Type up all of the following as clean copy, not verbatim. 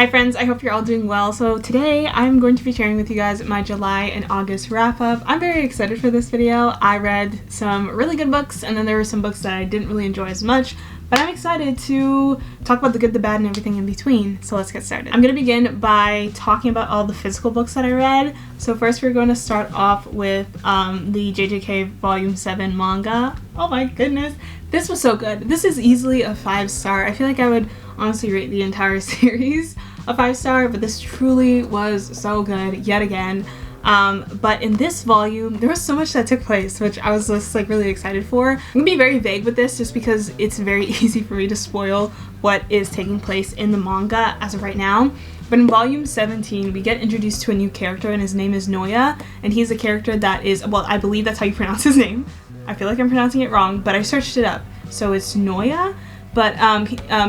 Hi friends, I hope you're all doing well. So today I'm going to be sharing with you guys my July and August wrap up. I'm very excited for this video. I read some really good books and then there were some books that I didn't really enjoy as much, but I'm excited to talk about the good, the bad, and everything in between. So let's get started. I'm going to begin by talking about all the physical books that I read. So first we're going to start off with the JJK Volume 7 manga. Oh my goodness, this was so good. This is easily a 5-star. I feel like I would honestly rate the entire series a 5-star, but this truly was so good yet again. But in this volume, there was so much that took place, which I was just like really excited for. I'm gonna be very vague with this just because it's very easy for me to spoil what is taking place in the manga as of right now. But in volume 17, we get introduced to a new character and his name is Noya, and he's a character that is, well, I believe that's how you pronounce his name. I feel like I'm pronouncing it wrong, but I searched it up. So it's Noya. But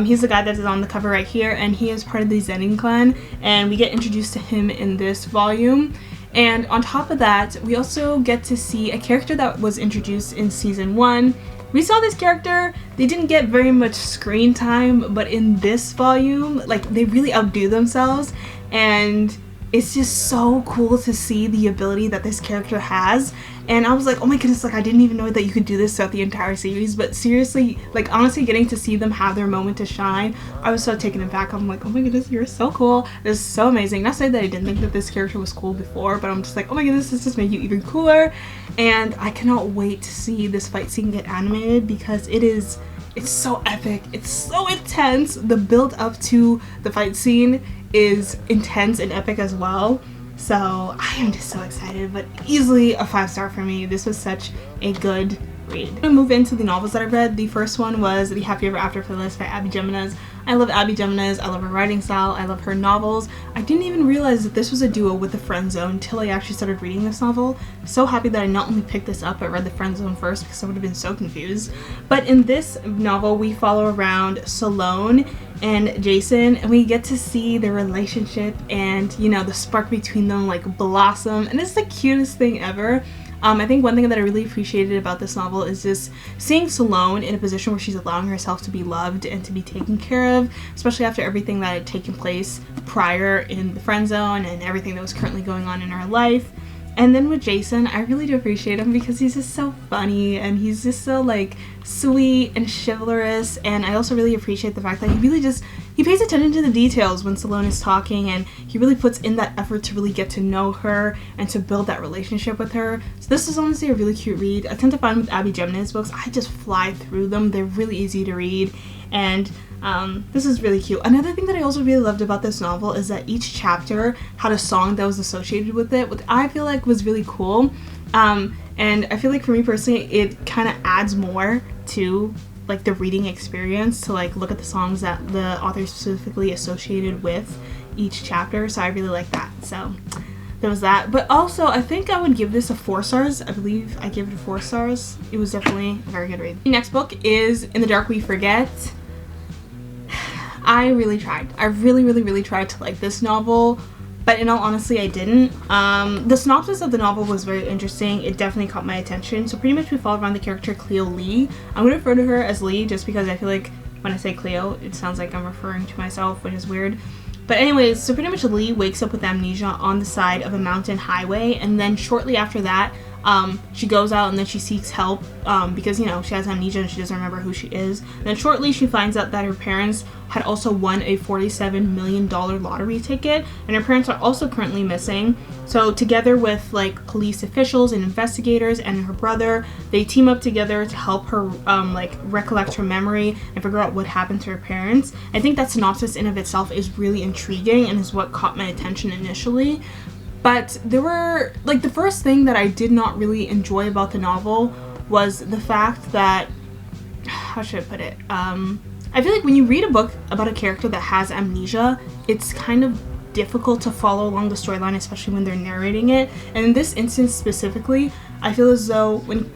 he's the guy that is on the cover right here, and he is part of the Zenin clan, and we get introduced to him in this volume. And on top of that, we also get to see a character that was introduced in season 1. We saw this character, they didn't get very much screen time, but in this volume, like, they really outdo themselves, and it's just so cool to see the ability that this character has. And I was like, oh my goodness, like I didn't even know that you could do this throughout the entire series. But seriously, like honestly getting to see them have their moment to shine, I was so taken aback. I'm like, oh my goodness, you're so cool. This is so amazing. Not to say that I didn't think that this character was cool before, but I'm just like, oh my goodness, this just made you even cooler. And I cannot wait to see this fight scene get animated because it's so epic. It's so intense. The build up to the fight scene is intense and epic as well. So I am just so excited, but easily a 5-star for me. This was such a good read. I'm gonna move into the novels that I read. The first one was The Happy Ever After playlist by Abby Jimenez. I love Abby Jimenez. I love her writing style. I love her novels. I didn't even realize that this was a duo with The Friend Zone until I actually started reading this novel. So happy that I not only picked this up but read The Friend Zone first because I would have been so confused. But in this novel, we follow around Salone and Jason, and we get to see their relationship and, you know, the spark between them like blossom, and it's the cutest thing ever. I think one thing that I really appreciated about this novel is just seeing Salone in a position where she's allowing herself to be loved and to be taken care of, especially after everything that had taken place prior in the friend zone and everything that was currently going on in her life. And then with Jason, I really do appreciate him because he's just so funny and he's just so like sweet and chivalrous, and I also really appreciate the fact that he pays attention to the details when Salone is talking, and he really puts in that effort to really get to know her and to build that relationship with her. So this is honestly a really cute read. I tend to find with Abby Jimenez books, I just fly through them. They're really easy to read, and this is really cute. Another thing that I also really loved about this novel is that each chapter had a song that was associated with it, which I feel like was really cool. And I feel like for me personally, it kind of adds more to like the reading experience to like look at the songs that the author specifically associated with each chapter. So I really like that. So there was that. But also, I think I would give this a 4 stars. I believe I gave it 4 stars. It was definitely a very good read. The next book is In the Dark We Forget. I really tried. I really tried to like this novel, but in all honesty, I didn't. The synopsis of the novel was very interesting. It definitely caught my attention. So pretty much we follow around the character Cleo Lee. I'm going to refer to her as Lee just because I feel like when I say Cleo, it sounds like I'm referring to myself, which is weird. But anyways, so pretty much Lee wakes up with amnesia on the side of a mountain highway, and then shortly after that, she goes out and then she seeks help because, you know, she has amnesia and she doesn't remember who she is. And then shortly she finds out that her parents had also won a $47 million lottery ticket, and her parents are also currently missing. So together with like police officials and investigators and her brother, they team up together to help her like recollect her memory and figure out what happened to her parents. I think that synopsis in of itself is really intriguing and is what caught my attention initially. But there were, like, the first thing that I did not really enjoy about the novel was the fact that, how should I put it? I feel like when you read a book about a character that has amnesia, it's kind of difficult to follow along the storyline, especially when they're narrating it. And in this instance specifically, I feel as though when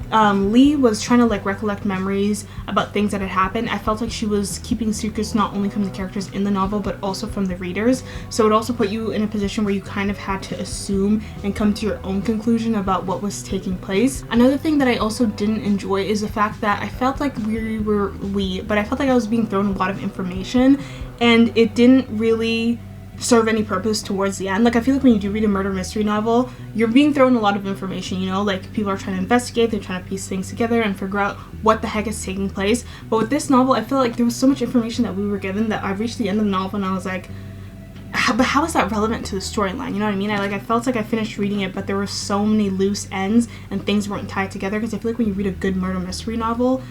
Lee was trying to like recollect memories about things that had happened, I felt like she was keeping secrets not only from the characters in the novel but also from the readers. So it also put you in a position where you kind of had to assume and come to your own conclusion about what was taking place. Another thing that I also didn't enjoy is the fact that I felt like I felt like I was being thrown a lot of information, and it didn't really serve any purpose towards the end. Like, I feel like when you do read a murder mystery novel, you're being thrown a lot of information, you know, like people are trying to investigate, they're trying to piece things together and figure out what the heck is taking place. But with this novel, I feel like there was so much information that we were given that I reached the end of the novel and I was like, but how is that relevant to the storyline? You know what I mean? I felt like I finished reading it, but there were so many loose ends and things weren't tied together, because I feel like when you read a good murder mystery novel,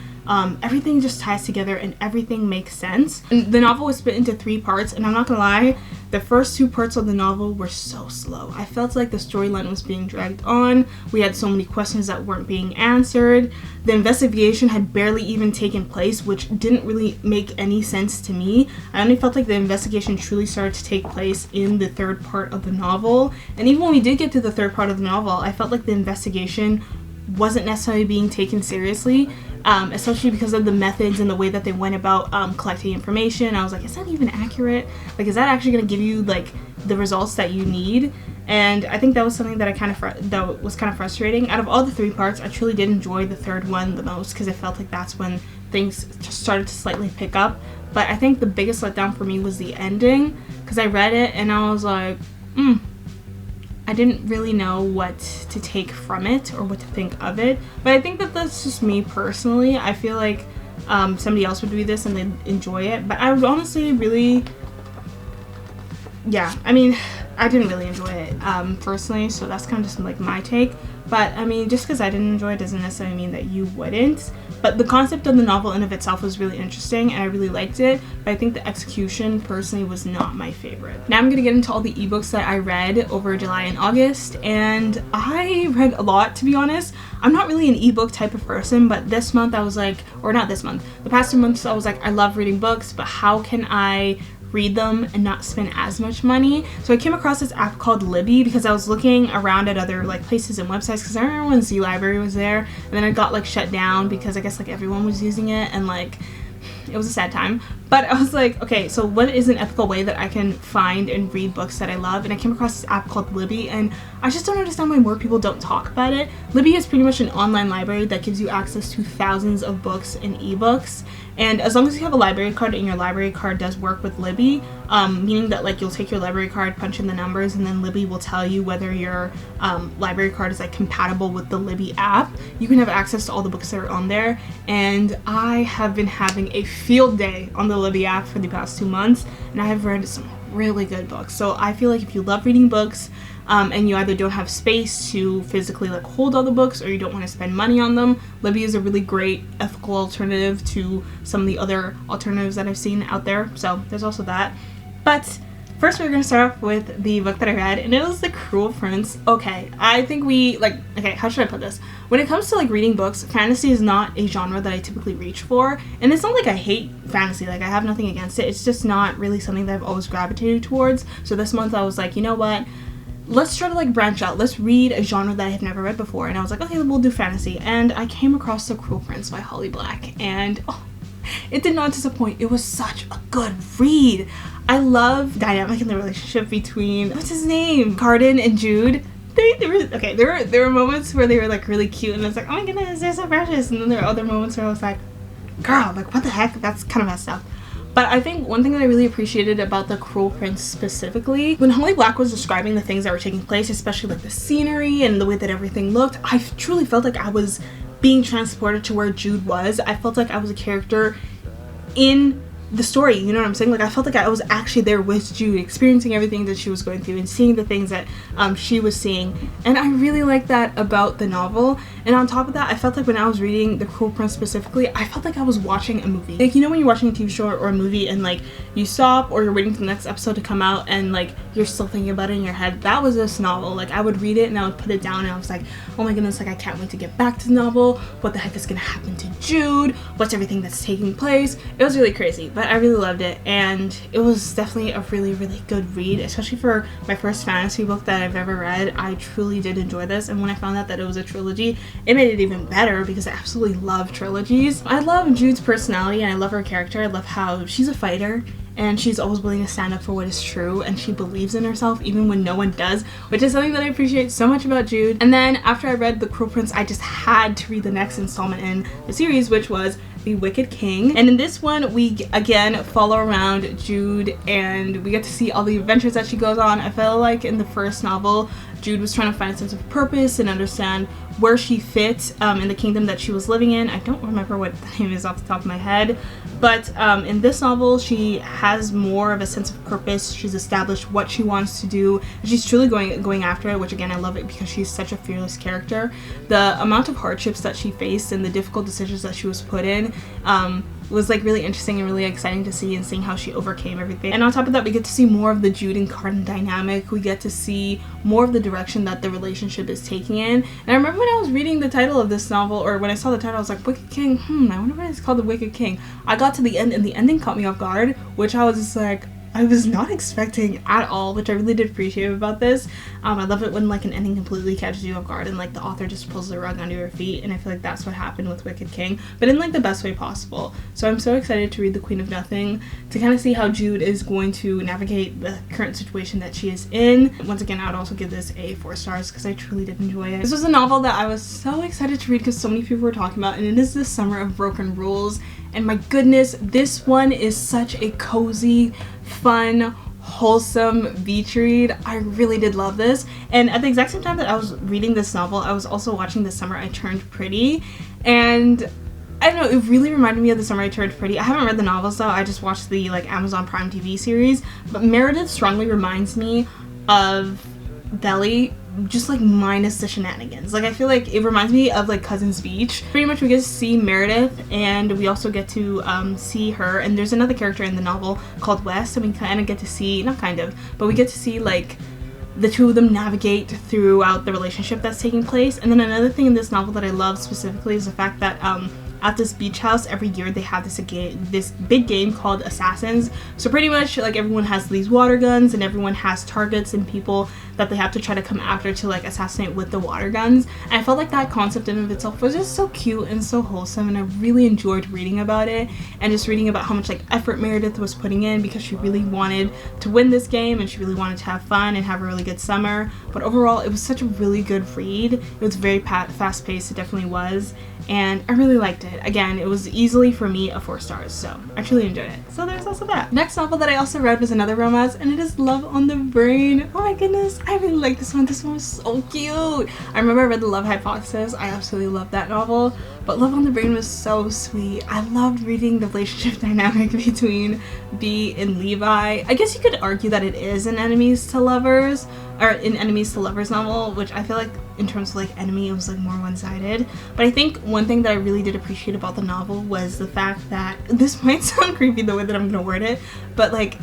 everything just ties together and everything makes sense. And the novel was split into 3 parts, and I'm not gonna lie, the first 2 parts of the novel were so slow. I felt like the storyline was being dragged on. We had so many questions that weren't being answered. The investigation had barely even taken place, which didn't really make any sense to me. I only felt like the investigation truly started to take place in the 3rd part of the novel. And even when we did get to the 3rd part of the novel, I felt like the investigation wasn't necessarily being taken seriously, especially because of the methods and the way that they went about collecting information. I was like, is that even accurate? Like, is that actually going to give you like the results that you need? And I think that was something that that was kind of frustrating. Out of all the 3 parts, I truly did enjoy the 3rd one the most, because I felt like that's when things just started to slightly pick up. But I think the biggest letdown for me was the ending, because I read it and I was like, I didn't really know what to take from it or what to think of it. But I think that that's just me personally. I feel like somebody else would read this and they'd enjoy it. But I would honestly really, yeah, I mean, I didn't really enjoy it personally. So that's kind of just like my take. But I mean, just because I didn't enjoy it doesn't necessarily mean that you wouldn't. But the concept of the novel in of itself was really interesting and I really liked it. But I think the execution personally was not my favorite. Now I'm going to get into all the ebooks that I read over July and August. And I read a lot, to be honest. I'm not really an ebook type of person, but this month I was like, or not this month, the past 2 months I was like, I love reading books, but how can I read them and not spend as much money? So I came across this app called Libby because I was looking around at other like places and websites, because I remember when Z Library was there and then it got like shut down because I guess like everyone was using it and like it was a sad time. But I was like, okay, so what is an ethical way that I can find and read books that I love? And I came across this app called Libby, and I just don't understand why more people don't talk about it. Libby is pretty much an online library that gives you access to thousands of books and ebooks. And as long as you have a library card and your library card does work with Libby, meaning that like you'll take your library card, punch in the numbers, and then Libby will tell you whether your library card is like compatible with the Libby app, you can have access to all the books that are on there. And I have been having a field day on the Libby app for the past 2 months, and I have read some really good books. So I feel like if you love reading books, and you either don't have space to physically like hold all the books or you don't want to spend money on them, Libby is a really great ethical alternative to some of the other alternatives that I've seen out there. So there's also that. But first we're going to start off with the book that I read, and it was The Cruel Prince. Okay, I think okay, how should I put this? When it comes to like reading books, fantasy is not a genre that I typically reach for. And it's not like I hate fantasy, like I have nothing against it. It's just not really something that I've always gravitated towards. So this month I was like, you know what? Let's try to like branch out. Let's read a genre that I have never read before. And I was like, okay, we'll do fantasy. And I came across The Cruel Prince by Holly Black, and it did not disappoint. It was such a good read. I love dynamic in the relationship between, what's his name? Carden and Jude. There were moments where they were like really cute, and it's like, oh my goodness, they're so precious. And then there are other moments where I was like, girl, like what the heck? That's kind of messed up. But I think one thing that I really appreciated about The Cruel Prince specifically, when Holly Black was describing the things that were taking place, especially like the scenery and the way that everything looked, I truly felt like I was being transported to where Jude was. I felt like I was a character in the story, you know what I'm saying? Like I felt like I was actually there with Jude, experiencing everything that she was going through and seeing the things that she was seeing. And I really liked that about the novel. And on top of that, I felt like when I was reading The Cruel Prince specifically, I felt like I was watching a movie. Like, you know when you're watching a TV show or a movie and like you stop or you're waiting for the next episode to come out and like you're still thinking about it in your head? That was this novel. Like I would read it and I would put it down and I was like, oh my goodness, like I can't wait to get back to the novel. What the heck is gonna happen to Jude? What's everything that's taking place? It was really crazy, but I really loved it, and it was definitely a really, really good read, especially for my first fantasy book that I've ever read. I truly did enjoy this, and when I found out that it was a trilogy, it made it even better because I absolutely love trilogies. I love Jude's personality and I love her character. I love how she's a fighter and she's always willing to stand up for what is true, and she believes in herself even when no one does, which is something that I appreciate so much about Jude. And then after I read The Cruel Prince, I just had to read the next installment in the series, which was The Wicked King. And in this one, we again follow around Jude and we get to see all the adventures that she goes on. I feel like in the first novel, Jude was trying to find a sense of purpose and understand where she fit in the kingdom that she was living in. I don't remember what the name is off the top of my head, but in this novel, she has more of a sense of purpose. She's established what she wants to do, and she's truly going after it, which again, I love it because she's such a fearless character. The amount of hardships that she faced and the difficult decisions that she was put in was like really interesting and really exciting to see, and seeing how she overcame everything. And on top of that, we get to see more of the Jude and Carden dynamic. We get to see more of the direction that the relationship is taking in. And I remember when I was reading the title of this novel, or when I saw the title, I was like, Wicked King, I wonder why it's called The Wicked King. I got to the end and the ending caught me off guard, which I was just like, I was not expecting at all, which I really did appreciate about this. I love it when like an ending completely catches you off guard and like the author just pulls the rug under your feet, and I feel like that's what happened with Wicked King, but in like the best way possible. So I'm so excited to read The Queen of Nothing, to kind of see how Jude is going to navigate the current situation that she is in. Once again, I would also give this a 4 stars because I truly did enjoy it. This was a novel that I was so excited to read because so many people were talking about, and it is The Summer of Broken Rules. And my goodness, this one is such a cozy, fun, wholesome beach read. I really did love this. And at the exact same time that I was reading this novel, I was also watching This Summer I Turned Pretty. And I don't know, it really reminded me of The Summer I Turned Pretty. I haven't read the novels though, I just watched the like Amazon Prime TV series. But Meredith strongly reminds me of Belly, just like minus the shenanigans. Like I feel like it reminds me of like Cousins Beach. Pretty much we get to see Meredith, and we also get to see her, and there's another character in the novel called West, and we kind of get to see, not kind of, but we get to see like the two of them navigate throughout the relationship that's taking place. And then another thing in this novel that I love specifically is the fact that at this beach house every year they have this big game called Assassins. So pretty much like everyone has these water guns, and everyone has targets and people that they have to try to come after to like assassinate with the water guns. And I felt like that concept in and of itself was just so cute and so wholesome, and I really enjoyed reading about it, and just reading about how much like effort Meredith was putting in because she really wanted to win this game, and she really wanted to have fun and have a really good summer. But overall, it was such a really good read. It was very fast paced, it definitely was, and I really liked it. Again, it was easily for me a 4 stars, so I truly enjoyed it. So there's also that. Next novel that I also read was another romance, and it is Love on the Brain. Oh my goodness, I really like this one. This one was so cute. I remember I read The Love Hypothesis. I absolutely loved that novel, but Love on the Brain was so sweet. I loved reading the relationship dynamic between Bea and Levi. I guess you could argue that it is an enemies to lovers, or an enemies to lovers novel, which I feel like in terms of like enemy, it was like more one-sided. But I think one thing that I really did appreciate about the novel was the fact that, this might sound creepy the way that I'm gonna word it, but like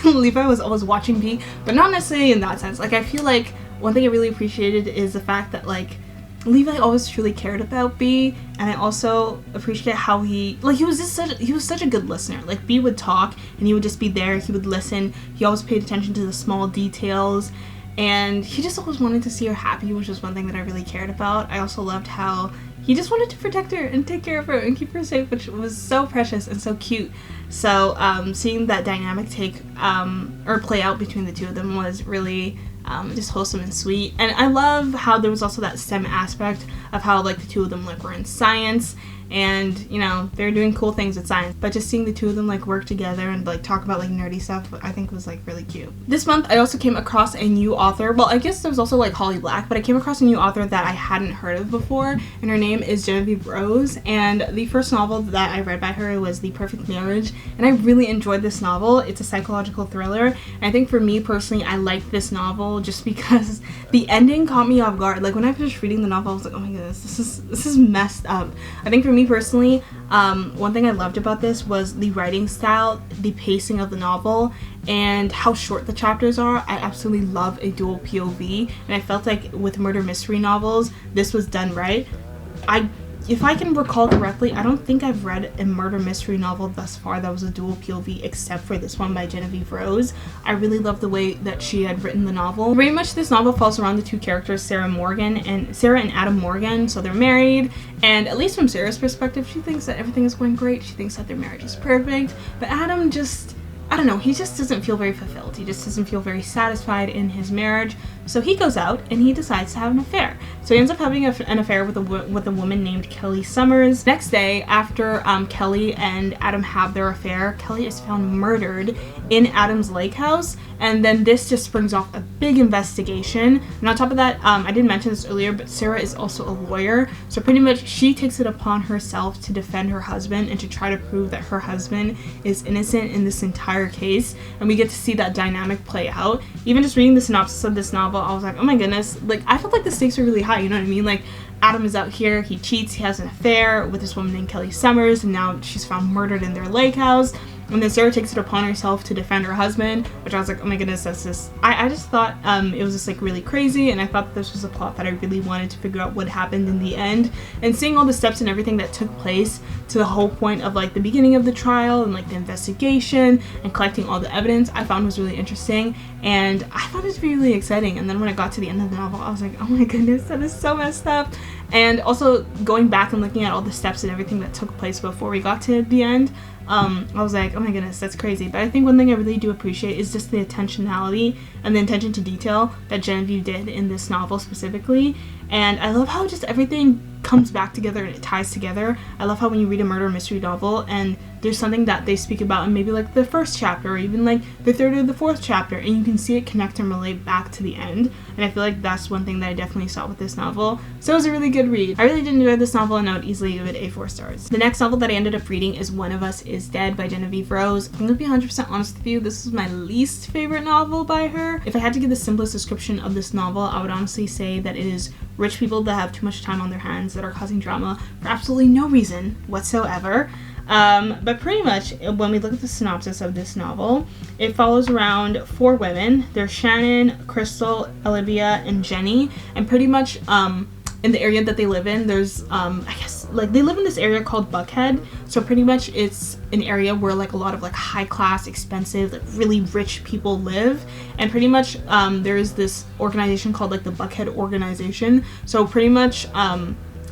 Levi was always watching Bea, but not necessarily in that sense. Like I feel like one thing I really appreciated is the fact that like Levi always truly cared about Bea, and I also appreciate how he was such a good listener. Like Bea would talk and he would just be there, he would listen, he always paid attention to the small details, and he just always wanted to see her happy, which was one thing that I really cared about. I also loved how he just wanted to protect her and take care of her and keep her safe, which was so precious and so cute. So seeing that dynamic play out between the two of them was really just wholesome and sweet. And I love how there was also that STEM aspect of how like the two of them like were in science, and you know, they're doing cool things with science, but just seeing the two of them like work together and like talk about like nerdy stuff, I think was like really cute. This month I also came across a new author. Well, I guess there was also like Holly Black, but I came across a new author that I hadn't heard of before, and her name is Genevieve Rose, and the first novel that I read by her was The Perfect Marriage, and I really enjoyed this novel. It's a psychological thriller, and I think for me personally, I liked this novel just because the ending caught me off guard. Like when I finished reading the novel, I was like, oh my goodness, this is messed up. I think for me personally, one thing I loved about this was the writing style, the pacing of the novel, and how short the chapters are. I absolutely love a dual POV, and I felt like with murder mystery novels, this was done right. If I can recall correctly, I don't think I've read a murder mystery novel thus far that was a dual POV except for this one by Genevieve Rose. I really love the way that she had written the novel. Very much this novel falls around the two characters, Sarah and Adam Morgan. So they're married, and at least from Sarah's perspective, she thinks that everything is going great. She thinks that their marriage is perfect, but Adam just, I don't know, he just doesn't feel very fulfilled. He just doesn't feel very satisfied in his marriage. So he goes out and he decides to have an affair. So he ends up having an affair with a woman named Kelly Summers. Next day, after Kelly and Adam have their affair, Kelly is found murdered in Adam's lake house, and then this just springs off a big investigation. And on top of that, I didn't mention this earlier, but Sarah is also a lawyer, so pretty much she takes it upon herself to defend her husband and to try to prove that her husband is innocent in this entire case, and we get to see that dynamic play out. Even just reading the synopsis of this novel, I was like, oh my goodness, like I felt like the stakes were really high, you know what I mean? Like Adam is out here, he cheats, he has an affair with this woman named Kelly Summers, and now she's found murdered in their lake house. And then Sarah takes it upon herself to defend her husband, which I was like, oh my goodness, that's just, I just thought it was just like really crazy, and I thought this was a plot that I really wanted to figure out what happened in the end. And seeing all the steps and everything that took place to the whole point of like the beginning of the trial and like the investigation and collecting all the evidence, I found was really interesting, and I found it to be really exciting. And then when I got to the end of the novel, I was like, oh my goodness, that is so messed up. And also going back and looking at all the steps and everything that took place before we got to the end, I was like, oh my goodness, that's crazy. But I think one thing I really do appreciate is just the intentionality and the attention to detail that Genevieve did in this novel specifically. And I love how just everything comes back together and it ties together. I love how when you read a murder mystery novel and there's something that they speak about in maybe like the first chapter or even like the third or the fourth chapter, and you can see it connect and relate back to the end. And I feel like that's one thing that I definitely saw with this novel. So it was a really good read. I really did enjoy this novel, and I would easily give it a 4 stars. The next novel that I ended up reading is One of Us is Dead by Genevieve Rose. I'm gonna be 100% honest with you, this is my least favorite novel by her. If I had to give the simplest description of this novel, I would honestly say that it is rich people that have too much time on their hands that are causing drama for absolutely no reason whatsoever. But pretty much when we look at the synopsis of this novel, it follows around 4 women. There's Shannon, Crystal, Olivia, and Jenny, and pretty much in the area that they live in, there's I guess like they live in this area called Buckhead, so pretty much it's an area where like a lot of like high class, expensive, like really rich people live. And pretty much there's this organization called like the Buckhead organization, so pretty much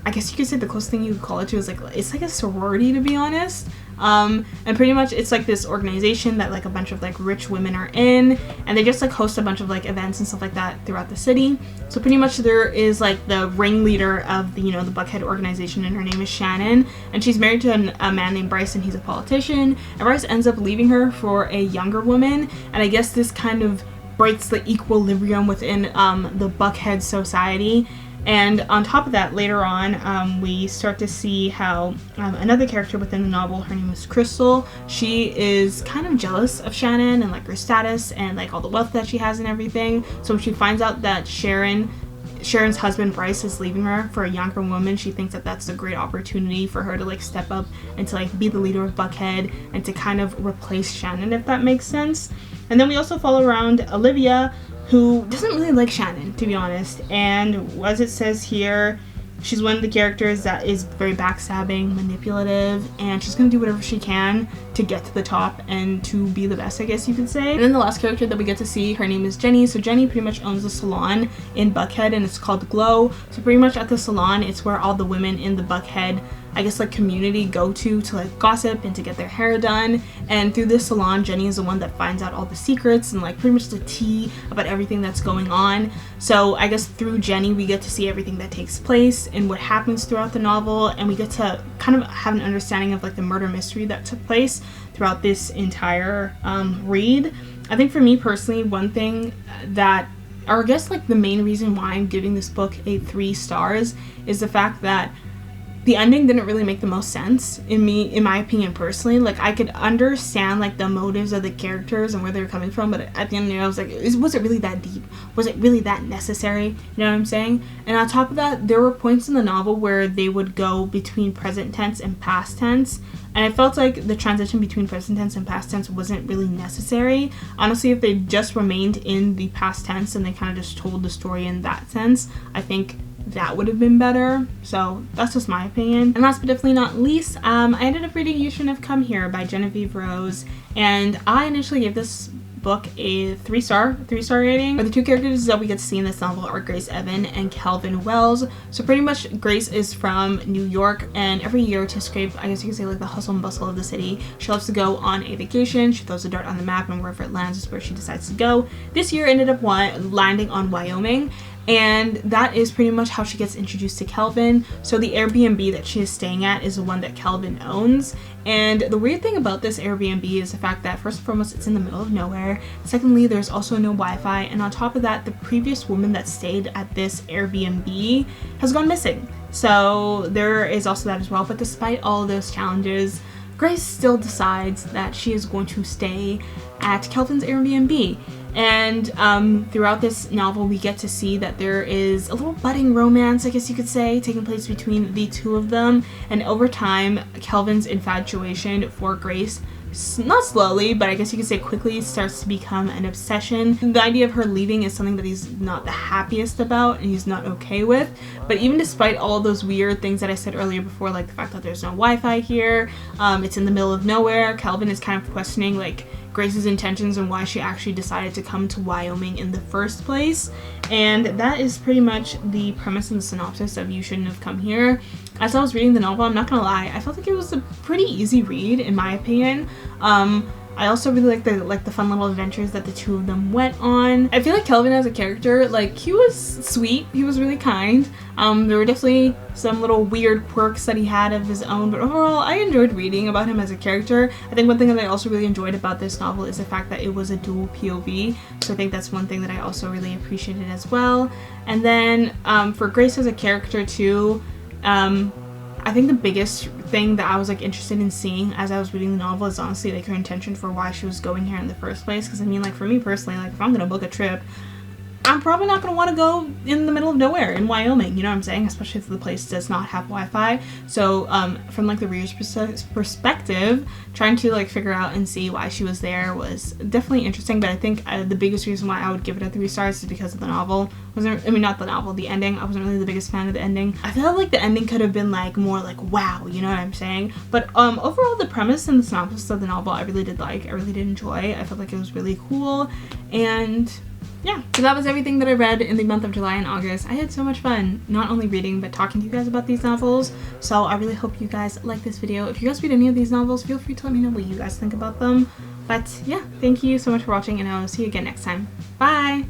I guess you could say the closest thing you could call it to is like, it's like a sorority, to be honest. And pretty much it's like this organization that like a bunch of like rich women are in, and they just like host a bunch of like events and stuff like that throughout the city. So pretty much there is like the ringleader of the, you know, the Buckhead organization, and her name is Shannon, and she's married to a man named Bryce, and he's a politician, and Bryce ends up leaving her for a younger woman. And I guess this kind of breaks the equilibrium within the Buckhead society. And on top of that, later on, we start to see how another character within the novel, her name is Crystal, she is kind of jealous of Shannon and like her status and like all the wealth that she has and everything. So when she finds out that Sharon's husband Bryce is leaving her for a younger woman, she thinks that that's a great opportunity for her to like step up and to like be the leader of Buckhead and to kind of replace Shannon, if that makes sense. And then we also follow around Olivia, who doesn't really like Shannon, to be honest, and as it says here, she's one of the characters that is very backstabbing, manipulative, and she's gonna do whatever she can to get to the top and to be the best, I guess you could say. And then the last character that we get to see, her name is Jenny. So Jenny pretty much owns a salon in Buckhead, and it's called Glow. So pretty much at the salon, it's where all the women in the Buckhead, I guess, like community go to like gossip and to get their hair done. And through this salon, Jenny is the one that finds out all the secrets and like pretty much the tea about everything that's going on. So I guess through Jenny, we get to see everything that takes place and what happens throughout the novel, and we get to kind of have an understanding of like the murder mystery that took place throughout this entire read. I think for me personally, one thing that, or I guess like the main reason why I'm giving this book a 3 stars is the fact that the ending didn't really make the most sense in my opinion personally. Like I could understand like the motives of the characters and where they're coming from, but at the end of the day I was like, was it really that deep? Was it really that necessary? You know what I'm saying? And on top of that, there were points in the novel where they would go between present tense and past tense, and I felt like the transition between present tense and past tense wasn't really necessary. Honestly, if they just remained in the past tense and they kind of just told the story in that sense, I think that would have been better. So that's just my opinion. And last but definitely not least, I ended up reading You Shouldn't Have Come Here by Genevieve Rose, and I initially gave this book a 3-star rating. But the 2 characters that we get to see in this novel are Grace Evan and Calvin Wells. So pretty much Grace is from New York, and every year to escape, I guess you could say, like the hustle and bustle of the city, she loves to go on a vacation. She throws a dart on the map, and wherever it lands is where she decides to go. This year ended up landing on Wyoming, and that is pretty much how she gets introduced to Calvin. So the Airbnb that she is staying at is the one that Calvin owns. And the weird thing about this Airbnb is the fact that, first and foremost, it's in the middle of nowhere. Secondly, there's also no Wi-Fi. And on top of that, the previous woman that stayed at this Airbnb has gone missing. So there is also that as well. But despite all of those challenges, Grace still decides that she is going to stay at Calvin's Airbnb. And throughout this novel, we get to see that there is a little budding romance, I guess you could say, taking place between the two of them. And over time, Calvin's infatuation for Grace, not slowly, but I guess you could say quickly, starts to become an obsession. The idea of her leaving is something that he's not the happiest about and he's not okay with. But even despite all those weird things that I said earlier before, like the fact that there's no Wi-Fi here, it's in the middle of nowhere, Calvin is kind of questioning like Grace's intentions and why she actually decided to come to Wyoming in the first place. And that is pretty much the premise and the synopsis of You Shouldn't Have Come Here. As I was reading the novel, I'm not gonna lie, I felt like it was a pretty easy read in my opinion. I also really like the fun little adventures that the two of them went on. I feel like Calvin as a character, like, he was sweet, he was really kind. There were definitely some little weird quirks that he had of his own, but overall I enjoyed reading about him as a character. I think one thing that I also really enjoyed about this novel is the fact that it was a dual POV, so I think that's one thing that I also really appreciated as well. And then for Grace as a character too, I think the biggest thing that I was like interested in seeing as I was reading the novel is honestly like her intention for why she was going here in the first place. Because I mean, like, for me personally, like, if I'm gonna book a trip, I'm probably not gonna want to go in the middle of nowhere in Wyoming, you know what I'm saying? Especially if the place does not have Wi-Fi. So from like the reader's perspective, trying to like figure out and see why she was there was definitely interesting. But I think the biggest reason why I would give it a 3 stars is because of the novel. Not the novel, the ending. I wasn't really the biggest fan of the ending. I felt like the ending could have been like more like wow, you know what I'm saying? But overall, the premise and the synopsis of the novel I really did like. I really did enjoy. I felt like it was really cool. And yeah, so that was everything that I read in the month of July and August. I had so much fun not only reading but talking to you guys about these novels. So I really hope you guys like this video. If you guys read any of these novels, feel free to let me know what you guys think about them. But yeah, thank you so much for watching, and I will see you again next time. Bye!